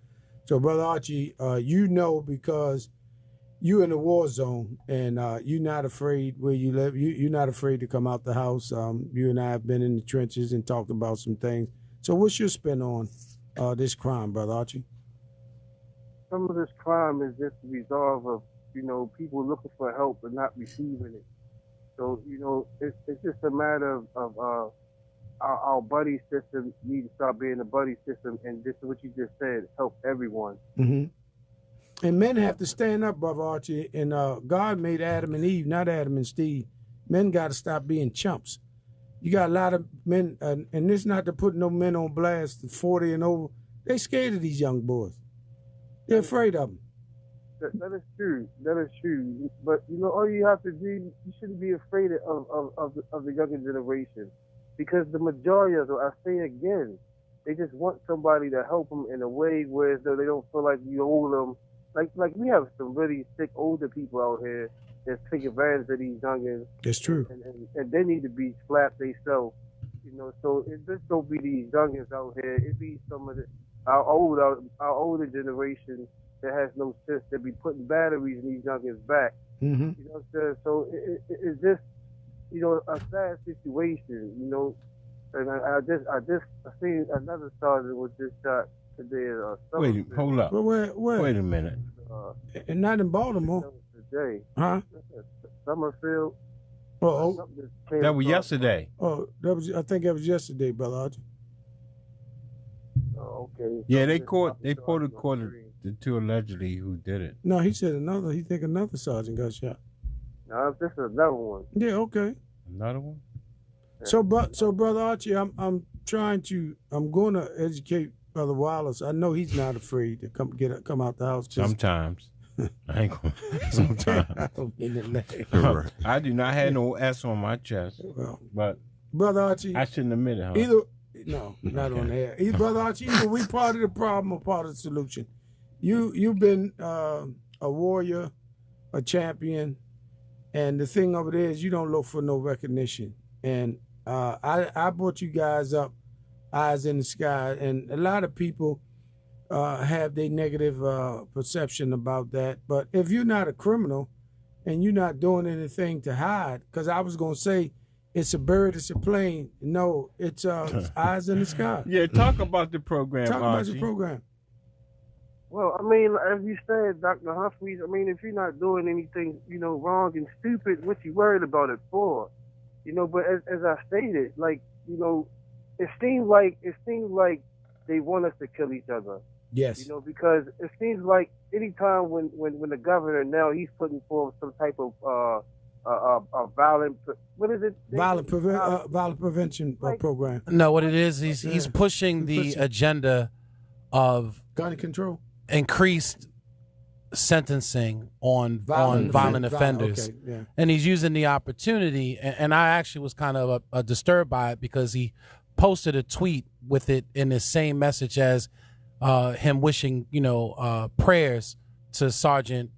So, Brother Archie, you know, because you're in a war zone, and you're not afraid where you live. You're not afraid to come out the house. You and I have been in the trenches and talked about some things. So what's your spin on this crime, Brother Archie? some of this crime is just the result of, you know, people looking for help and not receiving it. So, you know, it's just a matter of our buddy system needs to start being a buddy system, and this is what you just said, help everyone. Mm-hmm. And men have to stand up, Brother Archie. And God made Adam and Eve, not Adam and Steve. Men got to stop being chumps. You got a lot of men, and this not to put no men on blast, 40 and over. They scared of these young boys. They're afraid of them. That is true. That is true. But, you know, all you have to do, you shouldn't be afraid of the younger generation. Because the majority of them, I say again, they just want somebody to help them in a way where though they don't feel like you owe them. Like we have some really sick older people out here that take advantage of these youngins. That's true. And they need to be slapped themselves. You know, so it just don't be these youngins out here. It be some of our older generation that has no sense, that be putting batteries in these youngins back. Mm-hmm. You know what I'm saying? So it's just, you know, a sad situation, you know. And I seen another sergeant was just shot today. Wait, hold up. Wait Wait a minute. And not in Baltimore. Today. Huh? Summerfield. Oh, That was yesterday. oh, I think that was yesterday, Brother Archie. Oh, okay. Yeah, they caught the two allegedly who did it. No, he said another. He think another sergeant got shot. No, this is another one. Yeah, okay. Another one? So Brother Archie, I'm going to educate Brother Wallace. I know he's not afraid to come out the house. Sometimes. I ain't going to. Sometimes. I don't mean to laugh. I do not have no S on my chest. Well, but Brother Archie, I shouldn't admit it, huh? No, not on air. Brother Archie, either we part of the problem or part of the solution. You've been a warrior, a champion, and the thing over there is you don't look for no recognition. And I brought you guys up, eyes in the sky, and a lot of people have their negative perception about that. But if you're not a criminal and you're not doing anything to hide, because I was going to say, it's a bird, it's a plane. No, it's eyes in the sky. Yeah, talk about the program, Talk about Archie. your program. Well, I mean, as you said, Dr. Humphreys, I mean, if you're not doing anything, you know, wrong and stupid, what you worried about it for? You know, but as I stated, like, you know, it seems like they want us to kill each other. Yes. You know, because it seems like anytime when the governor now he's putting forth some type of violent, what is it? Violent prevention program. No, what it is, he's pushing the agenda of gun control, increased sentencing on violent offenders, okay, yeah. and he's using the opportunity. And I actually was kind of disturbed by it because he posted a tweet with it in the same message as him wishing prayers to Sergeant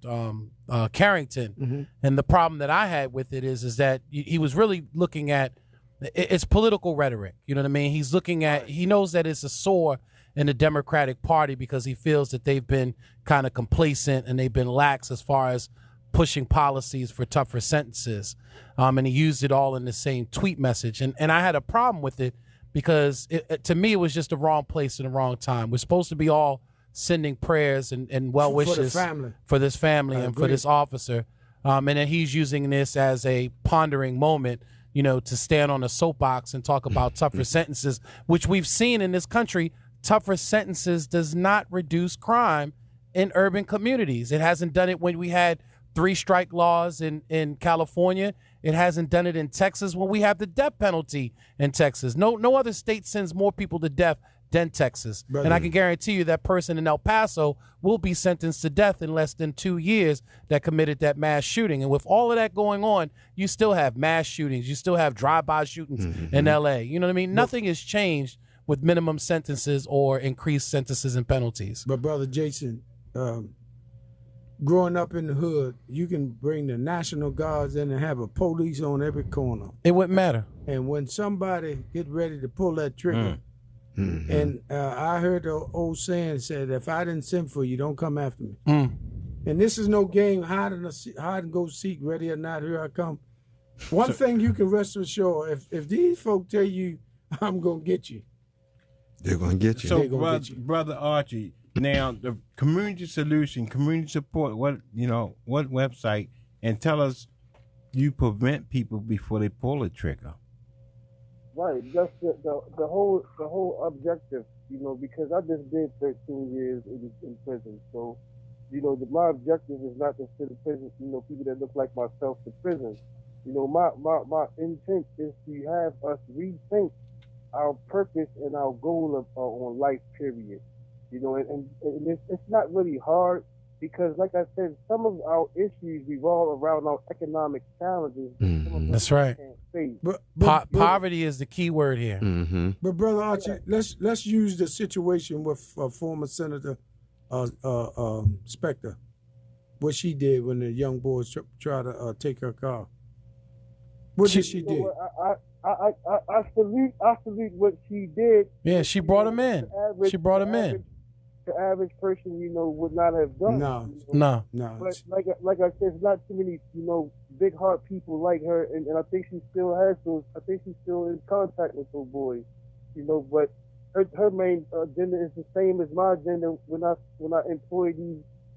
Carrington. Mm-hmm. And the problem that I had with it is that he was really looking at it's political rhetoric. You know what I mean? He's looking at, he knows that it's a sore in the Democratic Party because he feels that they've been kind of complacent and they've been lax as far as pushing policies for tougher sentences. And he used it all in the same tweet message. And I had a problem with it because to me, it was just the wrong place and the wrong time. We're supposed to be all sending prayers and well wishes for this family and for this officer. And then he's using this as a pondering moment, to stand on a soapbox and talk about tougher sentences, which we've seen in this country. Tougher sentences does not reduce crime in urban communities. It hasn't done it when we had 3-strike laws in California. It hasn't done it in Texas when we have the death penalty in Texas. No other state sends more people to death than Texas. Brother. And I can guarantee you that person in El Paso will be sentenced to death in less than 2 years that committed that mass shooting. And with all of that going on, you still have mass shootings. You still have drive-by shootings in L.A. You know what I mean? Nothing has changed with minimum sentences or increased sentences and penalties. But Brother Jason, growing up in the hood, you can bring the National Guards in and have a police on every corner. It wouldn't matter. And when somebody get ready to pull that trigger, and I heard the old saying said, if I didn't send for you, don't come after me. And this is no game, hide and go seek, ready or not, here I come. One thing you can rest assured, if these folk tell you, I'm going to get you, they're going to get you. So, Brother Archie, now the community solution, community support, what website, and tell us you prevent people before they pull the trigger. Right, that's the whole objective, because I just did 13 years in prison. So, my objective is not to send prison, people that look like myself to prison. My intent is to have us rethink our purpose and our goal on life, period. And it's not really hard because, like I said, some of our issues revolve around our economic challenges. That's right. But poverty is the key word here. But Brother Archie, let's use the situation with former Senator Specter, what she did when the young boys tried to take her car. What did she do? I salute what she did. Yeah, she brought him in. She brought him in. The average person, would not have done. No. But like I said, it's not too many, big heart people like her, and I think she still has those. I think she's still in contact with those boys, But her main agenda is the same as my agenda when I employ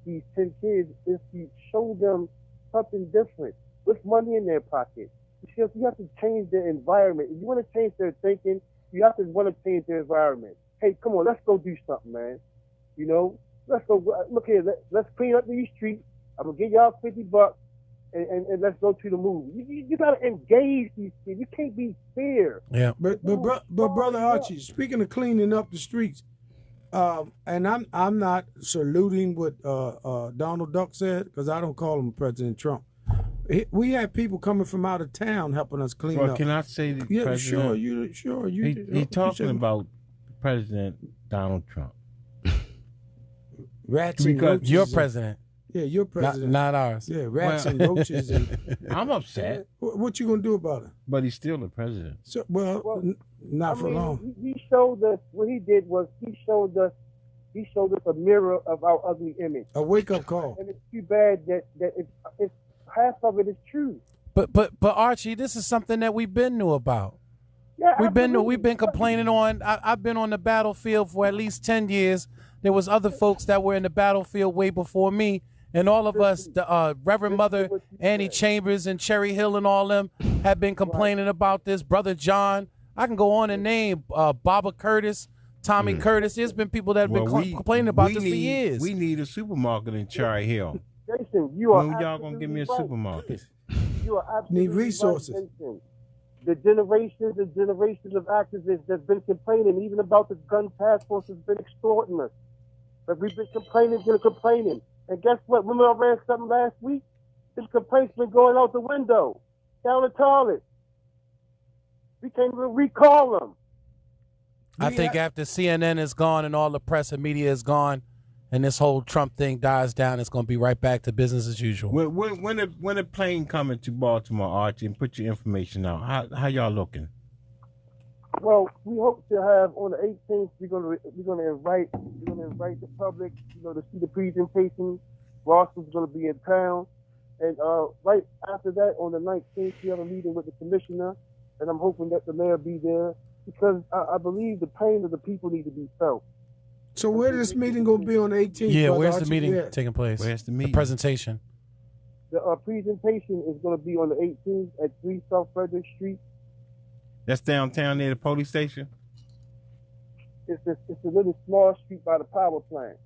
these 10 kids is to show them something different with money in their pocket. Because you have to change their environment. If you want to change their thinking, you have to want to change their environment. Hey, come on, let's go do something, man. Let's go. Look here, let's clean up these streets. I'm gonna give y'all $50, and let's go to the movie. You gotta engage these kids. You can't be fair. Yeah. But Brother Archie, speaking of cleaning up the streets, and I'm not saluting what Donald Duck said because I don't call him President Trump. We have people coming from out of town helping us clean up. Can I say the president? Sure. He's talking about President Donald Trump. Rats because and roaches. You're president. Yeah, you're president. Not ours. Yeah, rats and roaches. I'm upset. What you gonna do about it? But he's still the president. So, not for long. He showed us what he did was he showed us a mirror of our ugly image. A wake up call. And it's too bad that it's half of it is true. But Archie, this is something that we've been knew about. Yeah, we've been complaining on. I've been on the battlefield for at least 10 years. There was other folks that were in the battlefield way before me, and all of us, the Reverend Mother Annie Chambers and Cherry Hill and all them, have been complaining about this. Brother John, I can go on and name Baba Curtis, Tommy Curtis. There's been people that have been complaining about this for years. We need a supermarket in Cherry Hill. Jason, you are When y'all gonna give me a absolutely right. supermarket? You are absolutely Need resources. right, Jason. The generations and generations of activists that's been complaining, even about the gun task force, has been extorting us. But we've been complaining. And guess what? Remember I ran something last week? This complaint's been going out the window, down the toilet. We can't even recall them. I think after CNN is gone and all the press and media is gone, and this whole Trump thing dies down, it's going to be right back to business as usual. When a plane coming to Baltimore, Archie, and put your information out, how y'all looking? Well, we hope to have on the 18th. We're gonna invite the public, to see the presentation. Ross is gonna be in town, and right after that, on the 19th, we have a meeting with the commissioner, and I'm hoping that the mayor be there because I believe the pain of the people need to be felt. So where this meeting gonna be on the 18th? Yeah, Brother where's the Archie? meeting Yeah. taking place? Where's the meeting? The presentation. The presentation is going to be on the 18th at 3 South Frederick Street. That's downtown near the police station? It's a little small street by the power plant.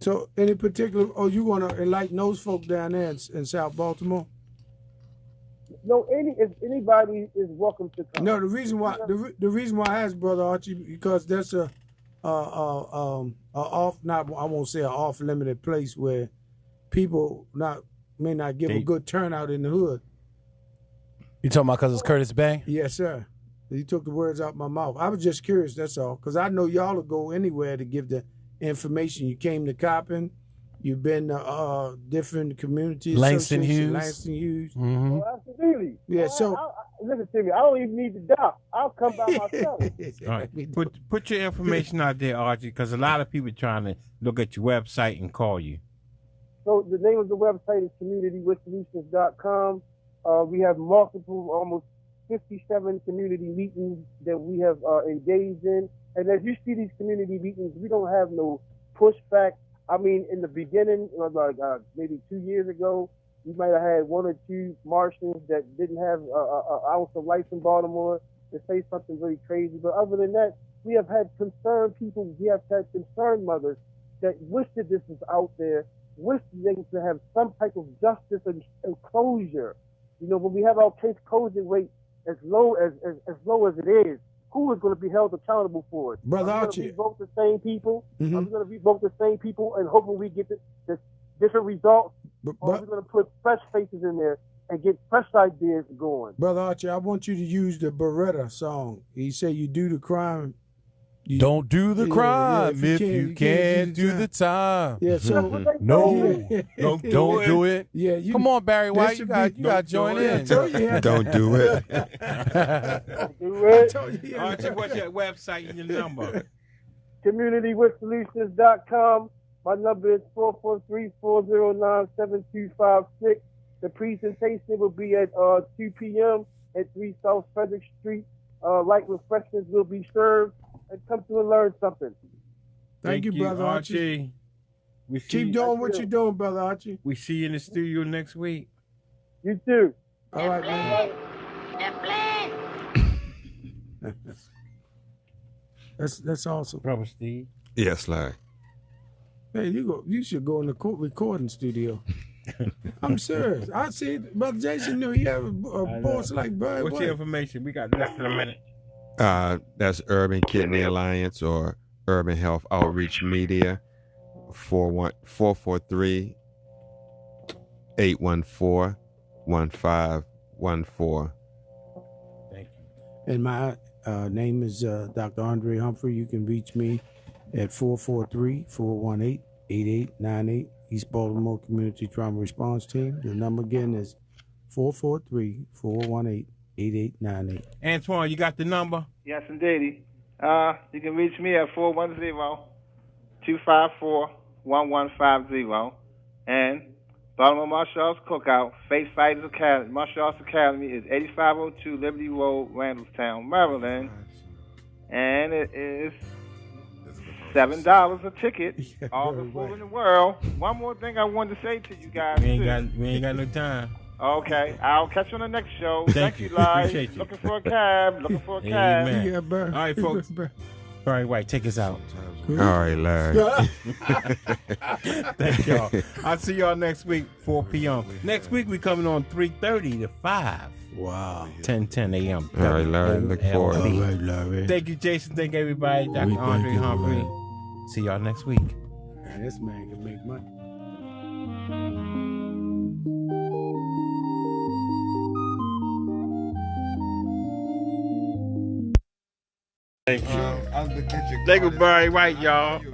So any particular? Oh, you want to enlighten those folk down there in South Baltimore? No, if anybody is welcome to come. No, the reason why I asked Brother Archie because that's a off, not I won't say an off limited place where people may not give a good turnout in the hood. You talking about because it's Curtis Bay? Yes, sir. You took the words out my mouth. I was just curious, that's all, because I know y'all will go anywhere to give the information. You came to Coppin, you've been to different communities. Langston Hughes. Mm-hmm. Oh, absolutely. Yeah. Listen to me. I don't even need to dock. I'll come by myself. All right. Put your information out there, Archie, because a lot of people trying to look at your website and call you. So the name of the website is communitywithsolutions.com. We have multiple, almost 57 community meetings that we have engaged in. And as you see these community meetings, we don't have no pushback. I mean, in the beginning, maybe 2 years ago, we might have had one or two Martians that didn't have an ounce of life in Baltimore to say something really crazy. But other than that, we have had concerned people, we have had concerned mothers that wish that this was out there, wish they could have some type of justice and closure. When we have our case closure rate as low as it is, who is going to be held accountable for it? Brother Are we Archie. going to revoke the same people? Mm-hmm. Are we going to revoke the same people and hoping we get the different results? Or are we going to put fresh faces in there and get fresh ideas going? Brother Archie, I want you to use the Beretta song. He said you do the crime. Don't do the crime if you can't do the time. Yeah, so no, don't do it. Yeah, come on, Barry White, you got to join in. Don't do it. Archie, what's your website and your number? CommunityWithSolutions.com. My number is 443-409-7256. The presentation will be at 2 p.m. at 3 South Frederick Street. Light refreshments will be served. And come through and learn something. Thank you, Brother Archie. Keep doing what you're doing, Brother Archie. We see you in the studio next week. You too. All right, man. That's awesome. Brother Steve. Yes, Larry. Hey, you should go in the recording studio. I'm serious. I see Brother Jason knew he had a voice like Brad. What's your information? We got less than a minute. That's Urban Kidney Alliance or Urban Health Outreach Media, 414-814-1514. Thank you. And my name is Dr. Andre Humphrey. You can reach me at 443-418-8898, East Baltimore Community Trauma Response Team. The number again is 443-418-8898. Antoine, you got the number? Yes, indeed. You can reach me at 410-254-1150. And Baltimore Martial Arts Cookout, Faith Fighters Academy, Martial Arts Academy is 8502 Liberty Road, Randallstown, Maryland. And it is $7 a ticket. All the food in the world. One more thing I wanted to say to you guys. We ain't got no time. Okay, I'll catch you on the next show. Thank you. Live. Appreciate you. Looking for a cab. Amen. Yeah, bro. All right, folks. Barry White, take us out. All right, Larry. Thank y'all. I'll see y'all next week, 4 p.m. Next week, we coming on 3:30 to 5. Wow. 10 a.m. All right, Larry. Look forward. All right, Larry. Thank you, Jason. Thank everybody. Dr. We Andre thank you, Humphrey. Larry. See y'all next week. Man, this man can make money. Thank you. Thank you, Barry White, y'all. Yeah,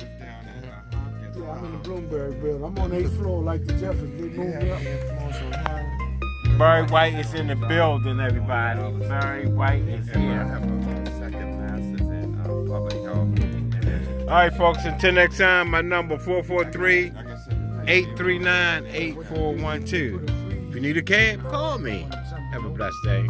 I'm in the Bloomberg building. I'm on the 8th floor like the Jefferson. They moved me up. Barry White is in the building, everybody. Barry White is here. All right, folks, until next time, my number 443-839-8412. If you need a cab, call me. Have a blessed day.